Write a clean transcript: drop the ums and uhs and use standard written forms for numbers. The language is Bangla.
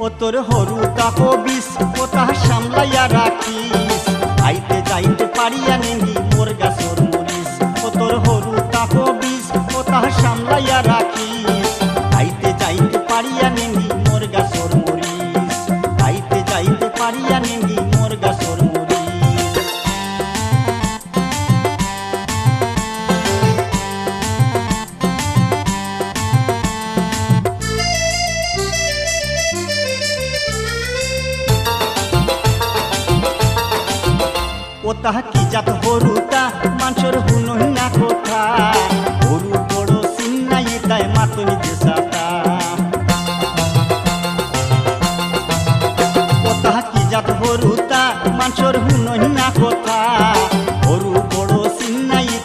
ও তোর হরু তাকো বিষ ও তাহা সামলাইয়া রাখিস আইতে যাইতে পারিয়া নেঙ্গি মোর গাছর মরিস ও তোর হরু তাকো বিষ ও তাহা সামলাইয়া রাখিস আইতে যাইতে পারিয়া নেঙ্গি মোর গাছর মরিস আইতে যাইতে পারিয়া নেঙ্গি মোর গাছর মরিস। ও তাহা কি জাত হরুতা মানুষের হুনই না কথা হরু বড় সিন্নাই তাই মাতনি দেশাতা ও তাহা কি জাত হরুতা মানুষের হুনই না কথা